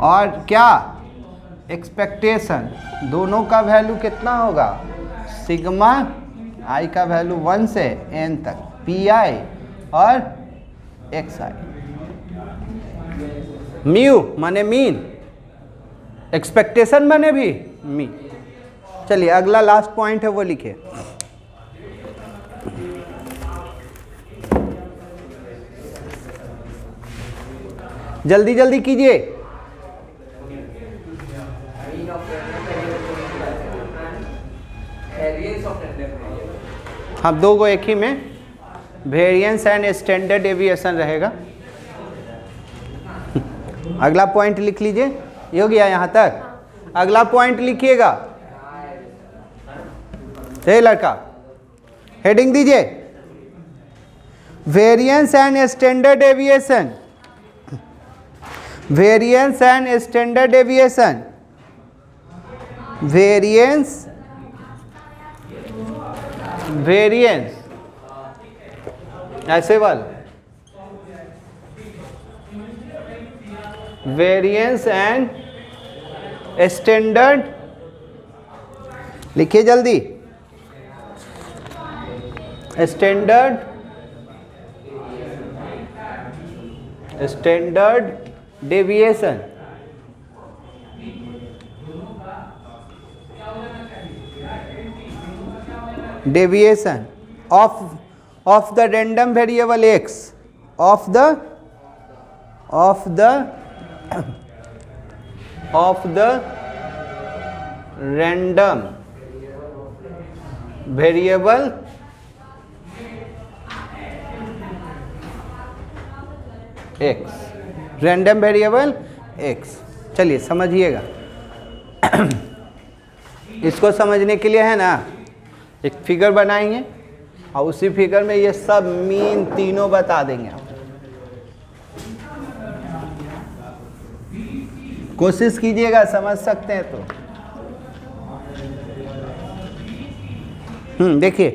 और क्या एक्सपेक्टेशन, दोनों का वैल्यू कितना होगा, सिग्मा आई का वैल्यू 1 से n तक, पी आई और एक्स आई। म्यू माने मीन, एक्सपेक्टेशन माने भी मीन। चलिए अगला लास्ट पॉइंट है वो लिखे। जल्दी जल्दी कीजिए। हम दो को एक ही में, वेरिएंस एंड स्टैंडर्ड डेविएशन रहेगा। अगला पॉइंट लिख लीजिए, ये हो गया यहाँ तक। अगला पॉइंट लिखिएगा, ये लड़का हेडिंग दीजिए, variance and standard deviation, variance and standard deviation, variance, variance ऐसे वाल, वेरिएंस एंड स्टैंडर्ड, लिखिए जल्दी, standard, standard deviation, deviation of the random variable x, of the random variable x, random variable x। चलिए समझिएगा। इसको समझने के लिए है ना, एक फिगर बनाएंगे और उसी फिगर में ये सब मीन तीनों बता देंगे आप। कोशिश कीजिएगा, समझ सकते हैं तो। देखिए,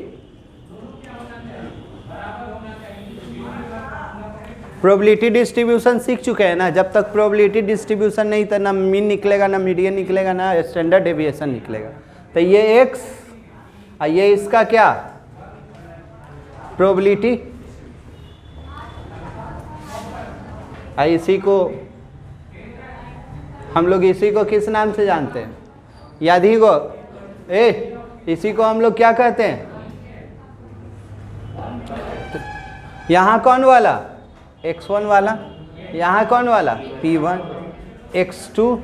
प्रोबेबिलिटी डिस्ट्रीब्यूशन सीख चुके हैं ना। जब तक प्रोबेबिलिटी डिस्ट्रीब्यूशन नहीं था, ना मीन निकलेगा, ना मीडियन निकलेगा, ना स्टैंडर्ड डेविएशन निकलेगा। तो ये x और ये इसका क्या प्रोबेबिलिटी, इसी को हम लोग इसी को किस नाम से जानते हैं, याद ही को, इसी को हम लोग क्या कहते हैं, यहाँ कौन वाला x1 वाला, यहाँ कौन वाला p1, x2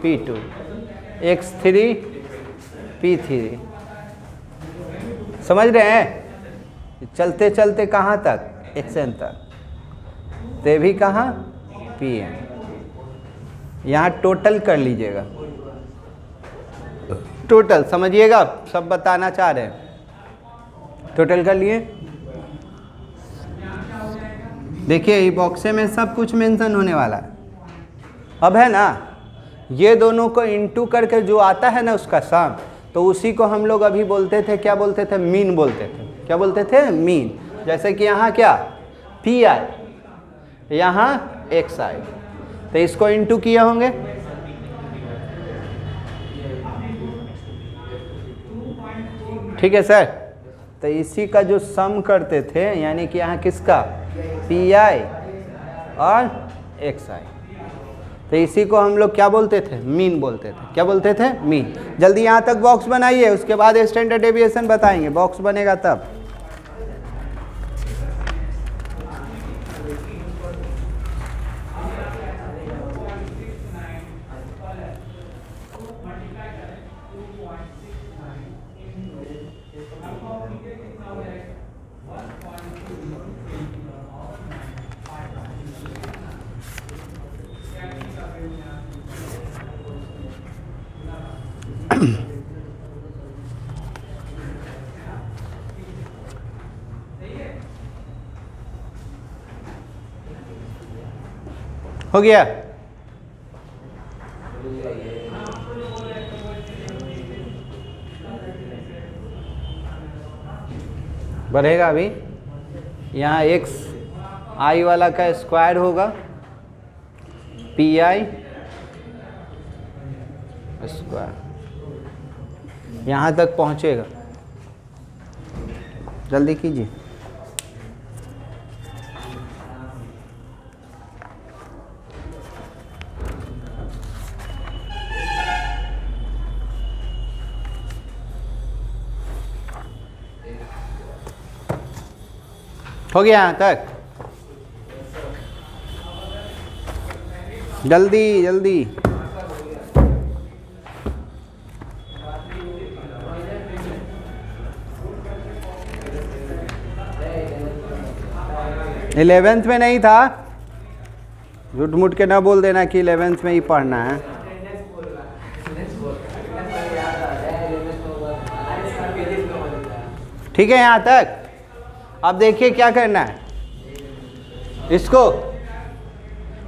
p2, x3 p3। समझ रहे हैं। चलते चलते कहाँ तक, xn तक, ते भी कहाँ pn। यहाँ टोटल कर लीजिएगा, टोटल समझिएगा, सब बताना चाह रहे हैं। टोटल कर लिए, देखिए ये बॉक्से में सब कुछ मेंशन होने वाला है। अब है ना, ये दोनों को इंटू करके जो आता है ना उसका सम, तो उसी को हम लोग अभी बोलते थे, क्या बोलते थे, मीन बोलते थे। क्या बोलते थे, मीन। जैसे कि यहाँ क्या पी आई, यहाँ एक्स आई, तो इसको इंटू किए होंगे, ठीक है सर। तो इसी का जो सम करते थे, यानी कि यहाँ किसका पी आई और एक्स आई, तो इसी को हम लोग क्या बोलते थे, मीन बोलते थे। क्या बोलते थे, मीन। जल्दी यहाँ तक बॉक्स बनाइए, उसके बाद स्टैंडर्ड डेविएशन बताएंगे, बॉक्स बनेगा तब। हो गया। बढ़ेगा अभी, यहाँ एक्स आई वाला का स्क्वायर होगा, पी आई स्क्वायर यहाँ तक पहुँचेगा। जल्दी कीजिए। हो गया यहाँ तक? जल्दी जल्दी। इलेवेंथ में नहीं था, झूठ मूठ के ना बोल देना कि 11th में ही पढ़ना है। ठीक है यहाँ तक? अब देखिए क्या करना है इसको,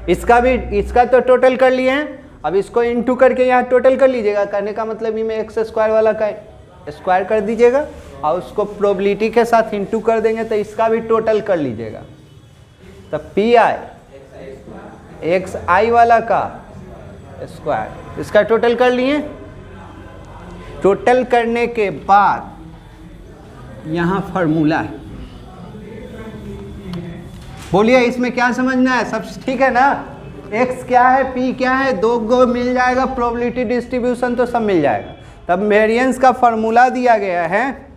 इसका तो टोटल कर लिए हैं, अब इसको इनटू करके यहाँ टोटल कर लीजिएगा। करने का मतलब ही में एक्स स्क्वायर वाला का स्क्वायर कर दीजिएगा और उसको प्रोबेबिलिटी के साथ इनटू कर देंगे तो इसका भी टोटल कर लीजिएगा। तब पी आई एक्स आई वाला का स्क्वायर, इसका टोटल कर लिए। टोटल करने के बाद यहाँ फॉर्मूला है, बोलिए इसमें क्या समझना है? सब ठीक है ना? x क्या है, p क्या है, दो को मिल जाएगा, प्रोबेबिलिटी डिस्ट्रीब्यूशन तो सब मिल जाएगा। तब वेरिएंस का फॉर्मूला दिया गया है,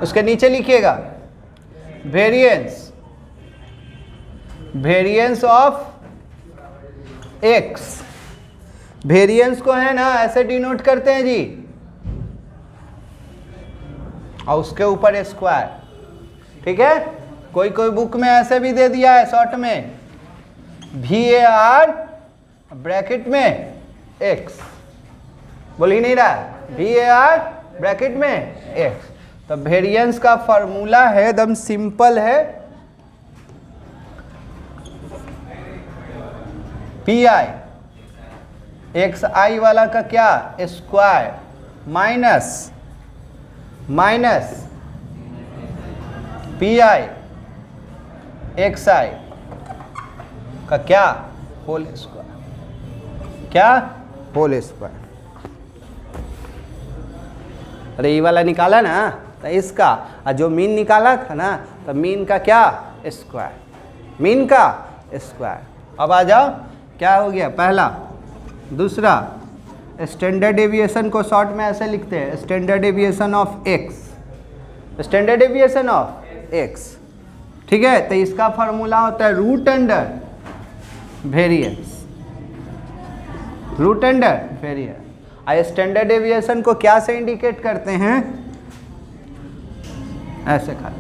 उसके नीचे लिखिएगा वेरिएंस ऑफ x। वेरिएंस को है ना ऐसे डिनोट करते हैं जी, और उसके ऊपर स्क्वायर। ठीक है? कोई कोई बुक में ऐसे भी दे दिया है शॉर्ट में, VAR ब्रैकेट में x, बोल ही नहीं रहा, VAR ब्रैकेट में x। तो वेरिएंस का फॉर्मूला है, एकदम सिंपल है, PI XI वाला का क्या स्क्वायर माइनस PI XI का क्या होल स्क्वायर, क्या होल स्क्वायर। अरे ये वाला निकाला ना तो इसका, और जो मीन निकाला था ना तो मीन का क्या स्क्वायर, मीन का स्क्वायर। अब आ जाओ क्या हो गया पहला। दूसरा स्टैंडर्ड डेविएशन को शॉर्ट में ऐसे लिखते हैं, standard deviation of X, standard deviation of X. ठीक है? तो इसका फॉर्मूला होता है root under variance, root under variance. और स्टैंडर्ड डेविएशन को क्या से इंडिकेट करते हैं? ऐसे खा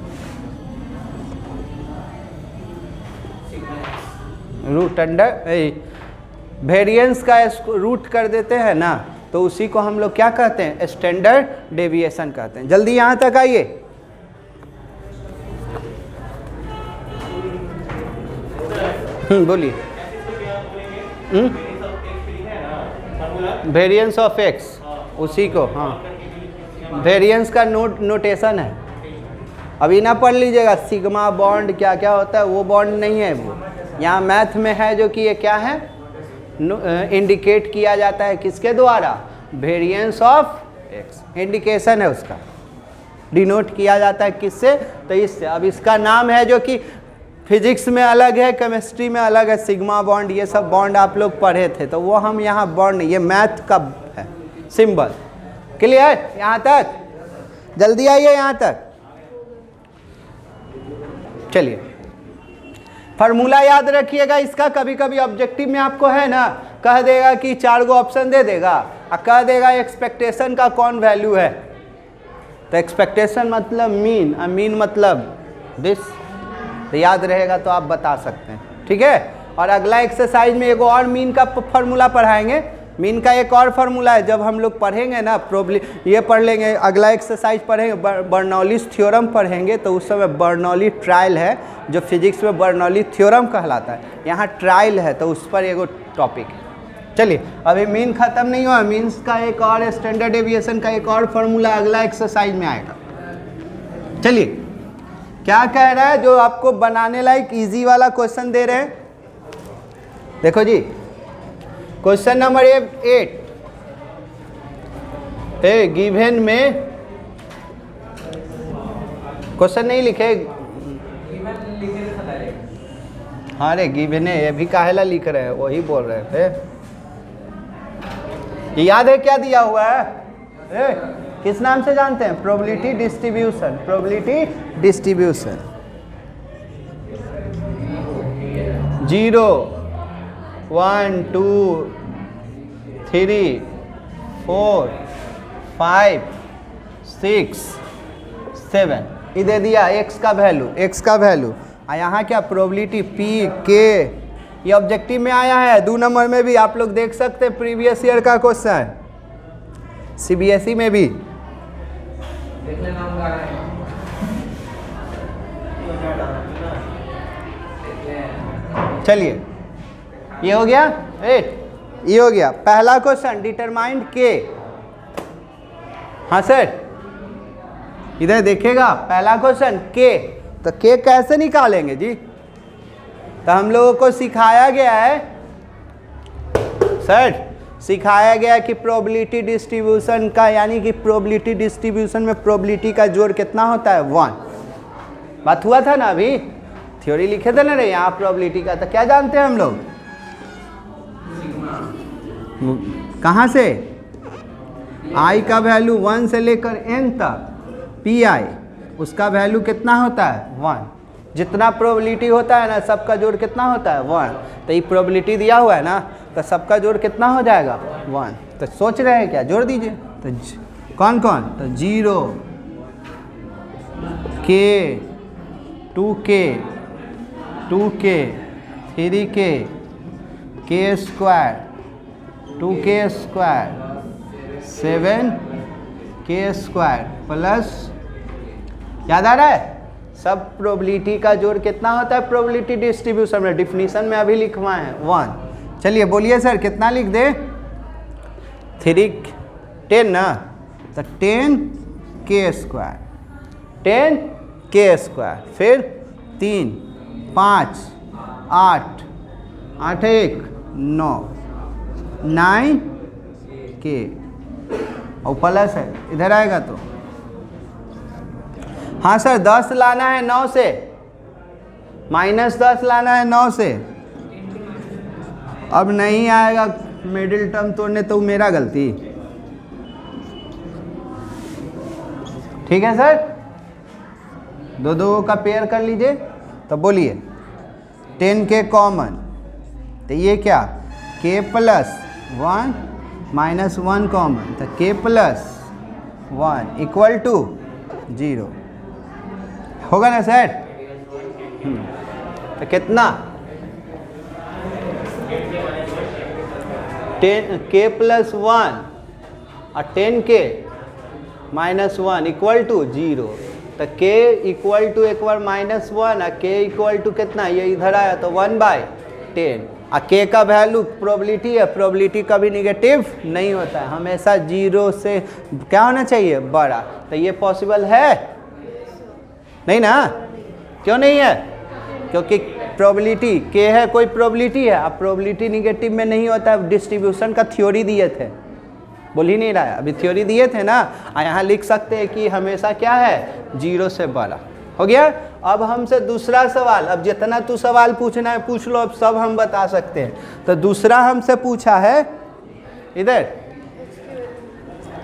रूट अंडर वेरिएंस का रूट कर देते हैं ना, तो उसी को हम लोग क्या कहते हैं? स्टैंडर्ड डेविएशन कहते हैं। जल्दी यहाँ तक आइए। बोलिए। वेरिएंस ऑफ एक्स, उसी को, हाँ वेरिएंस का नोटेशन है। अभी ना पढ़ लीजिएगा सिग्मा बॉन्ड क्या क्या होता है, वो बॉन्ड नहीं है, वो यहाँ मैथ में है जो कि ये क्या है, इंडिकेट किया जाता है किसके द्वारा? वेरिएंस ऑफ एक्स, इंडिकेशन है उसका, डिनोट किया जाता है किससे? तो इससे। अब इसका नाम है जो कि फिजिक्स में अलग है, केमिस्ट्री में अलग है, सिग्मा बॉन्ड, ये सब बॉन्ड आप लोग पढ़े थे, तो वो हम यहाँ बॉन्ड, ये मैथ का है सिंबल। क्लियर यहाँ तक? जल्दी आइए यहाँ तक। चलिए फार्मूला याद रखिएगा इसका। कभी कभी ऑब्जेक्टिव में आपको है ना कह देगा कि 4 गो ऑप्शन दे देगा और कह देगा एक्सपेक्टेशन का कौन वैल्यू है। तो एक्सपेक्टेशन मतलब मीन और मीन मतलब दिस, तो याद रहेगा तो आप बता सकते हैं। ठीक है? और अगला एक्सरसाइज में एक और मीन का फॉर्मूला पढ़ाएंगे। मीन का एक और फार्मूला है, जब हम लोग पढ़ेंगे ना ये पढ़ लेंगे, अगला एक्सरसाइज पढ़ेंगे, बर्नौलीज थ्योरम पढ़ेंगे, तो उस समय बर्नौली ट्रायल है, जो फिजिक्स में बर्नौली थ्योरम कहलाता है, यहाँ ट्रायल है, तो उस पर एगो टॉपिक है। चलिए अभी मीन खत्म नहीं हुआ, मीन्स का एक और स्टैंडर्ड डेविएशन का एक और फार्मूला अगला एक्सरसाइज में आएगा। चलिए क्या कह रहा है, जो आपको बनाने लायक इजी वाला क्वेश्चन दे रहे हैं। देखो जी, क्वेश्चन नंबर 8 ए गिवन में क्वेश्चन नहीं लिखे, हाँ रे गिवन है, ये भी काहेला लिख रहे हैं, वही बोल रहे थे। याद है क्या दिया हुआ है? किस नाम से जानते हैं? Probability distribution. प्रोबेबिलिटी डिस्ट्रीब्यूशन 0 1 2 3 4 5 6 7 इधर दिया x का वैल्यू, x का वैल्यू। और यहाँ क्या प्रोबेबिलिटी p k, ये ऑब्जेक्टिव में आया है। 2 नंबर में भी आप लोग देख सकते हैं, प्रीवियस ईयर का क्वेश्चन CBSE में भी। चलिए ये हो गया 8, ये हो गया पहला क्वेश्चन। डिटरमाइंड k, हाँ सर इधर देखिएगा पहला क्वेश्चन k, तो k कैसे निकालेंगे जी? तो हम लोगों को सिखाया गया है सर, सिखाया गया कि प्रोबेबिलिटी डिस्ट्रीब्यूशन का, यानी कि प्रोबेबिलिटी डिस्ट्रीब्यूशन में प्रोबेबिलिटी का जोड़ कितना होता है? 1। बात हुआ था ना अभी, थ्योरी लिखे थे ना रे यहाँ प्रोबेबिलिटी का। तो क्या जानते हैं हम लोग? कहाँ से? i का वैल्यू 1 से लेकर n तक pi, उसका वैल्यू कितना होता है? 1। जितना प्रोबेबिलिटी होता है ना, सबका जोड़ कितना होता है? 1। तो ये प्रोबेबिलिटी दिया हुआ है ना, तो सबका जोड़ कितना हो जाएगा? 1। तो सोच रहे हैं क्या? जोड़ दीजिए। तो कौन कौन? तो 0 k 2k 2k 3k k square 2k square 7k square plus, याद आ रहा है? सब प्रोबेबिलिटी का जोड़ कितना होता है प्रोबेबिलिटी डिस्ट्रीब्यूशन में? डिफिनीशन में अभी लिखवाए हैं 1। चलिए बोलिए सर कितना लिख दे? 10 ना, तो 10k स्क्वायर 10k स्क्वायर, फिर 3 5 8 8 1 9 9k और प्लस है इधर आएगा तो, हाँ सर 10 लाना है 9 से, -10 लाना है 9 से। अब नहीं आएगा मिडिल टर्म तोड़ने, तो मेरा गलती। ठीक है सर, दो का पेयर कर लीजिए। तो बोलिए 10k कॉमन, तो ये क्या k + 1 - 1 कॉमन, तो k + 1 = 0 होगा ना सर? तो कितना? 10k + 1 और 10k - 1 = 0। तो k एक बार -1 और k = कितना? ये इधर आया तो 1/10। और k का वैल्यू प्रोबेबिलिटी है, प्रोबेबिलिटी कभी निगेटिव नहीं होता है, हमेशा 0 से क्या होना चाहिए? बड़ा। तो ये पॉसिबल है? नहीं ना? क्यों नहीं है? क्योंकि प्रोबेबिलिटी k है, कोई प्रोबेबिलिटी है। अब प्रोबेबिलिटी निगेटिव में नहीं होता है, डिस्ट्रीब्यूशन का थ्योरी दिए थे, बोल ही नहीं रहा है अभी, थ्योरी दिए थे ना। यहाँ लिख सकते हैं कि हमेशा क्या है? 0 से बड़ा। हो गया। अब हमसे दूसरा सवाल, अब जितना तू सवाल पूछना है पूछ लो, अब सब हम बता सकते हैं। तो दूसरा हमसे पूछा है इधर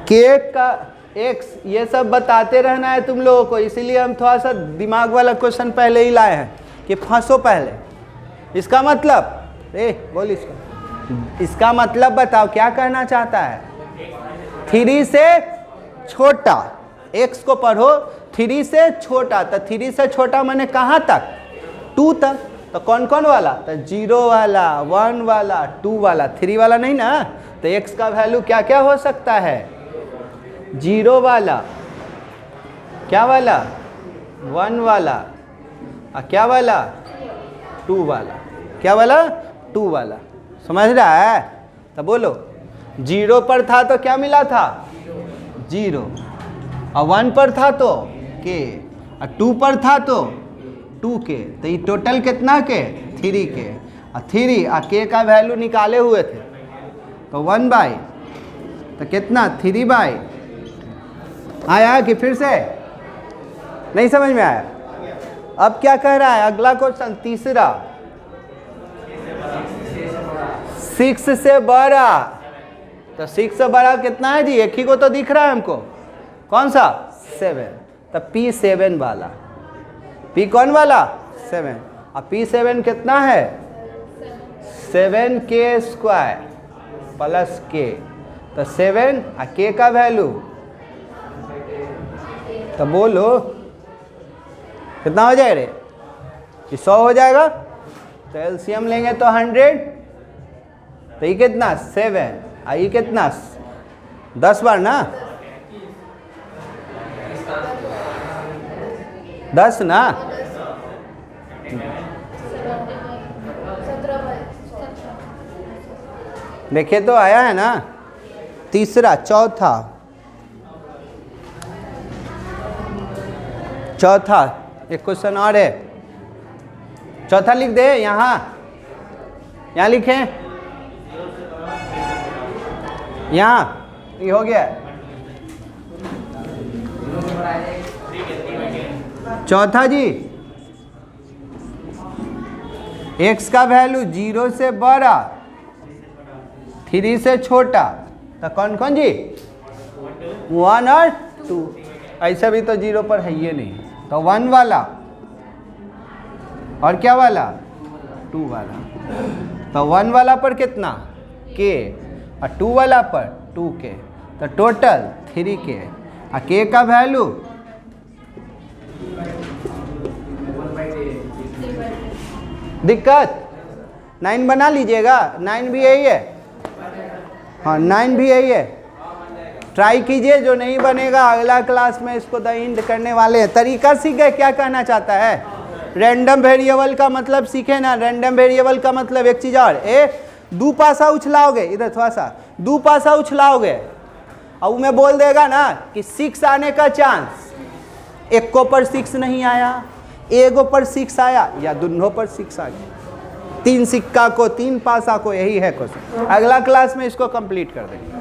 k का x, ये सब बताते रहना है तुम लोगों को, इसीलिए हम थोड़ा सा दिमाग वाला क्वेश्चन पहले ही लाए हैं कि फंसो पहले। इसका मतलब बोल इसका मतलब बताओ क्या कहना चाहता है? 3 से छोटा, x को पढ़ो 3 से छोटा, तो 3 से छोटा माने कहाँ तक? 2 तक। तो कौन कौन वाला? तो 0 वाला, 1 वाला, 2 वाला, 3 वाला नहीं ना। तो x का वैल्यू क्या क्या हो सकता है? 0 वाला, क्या वाला? 1 वाला, और क्या वाला? 2 वाला। क्या वाला? 2 वाला। समझ रहा है? तो बोलो 0 पर था तो क्या मिला था? 0। और 1 पर था तो k, और 2 पर था तो 2k। तो ये टोटल कितना के? 3k। और 3 और k का वैल्यू निकाले हुए थे, तो 1/, तो कितना 3/, आया कि फिर से नहीं समझ में आया? अब क्या कह रहा है अगला क्वेश्चन तीसरा, 6 से बड़ा, तो 6 से बड़ा कितना है जी? एक ही को तो दिख रहा है हमको, कौन सा? 7, तो P7 वाला, P कौन वाला? 7, अब P7 कितना है? 7k² प्लस k, तो 7 और k का वैल्यू, तो बोलो कितना हो जाएगा रे? ये 100 हो जाएगा, तो एलसीएम लेंगे तो 100, तो ये कितना 7, और ये कितना 10 बार ना, 10 ना, देखिए तो आया है ना। तीसरा, चौथा एक क्वेश्चन और है, चौथा लिख दे, यहाँ लिखें, यहाँ ये हो गया। चौथा जी, x का वैल्यू 0 से बड़ा, 3 से छोटा, तो कौन कौन जी? 1 और 2, ऐसा भी तो 0 पर है ये नहीं, तो 1 वाला और क्या वाला? 2 वाला, तो 1 वाला पर कितना? k, और 2 वाला पर 2k, तो टोटल 3k, और k का वैल्यू दिक्कत 9 बना लीजिएगा, 9 भी यही है, हाँ 9 भी यही है। ट्राई कीजिए, जो नहीं बनेगा अगला क्लास में इसको द एंड करने वाले हैं। तरीका सीख गए क्या कहना चाहता है? रैंडम वेरिएबल का मतलब सीखे ना, रैंडम वेरिएबल का मतलब एक चीज़ और, दो पासा उछलाओगे, इधर थोड़ा सा दो पासा उछलाओगे और वो में बोल देगा ना कि 6 आने का चांस, एक को पर 6 नहीं आया, एगो पर 6 आया, या दोनों पर 6 आ गया, 3 सिक्का को 3 पासा को, यही है क्वेश्चन। अगला क्लास में इसको कंप्लीट कर देंगे।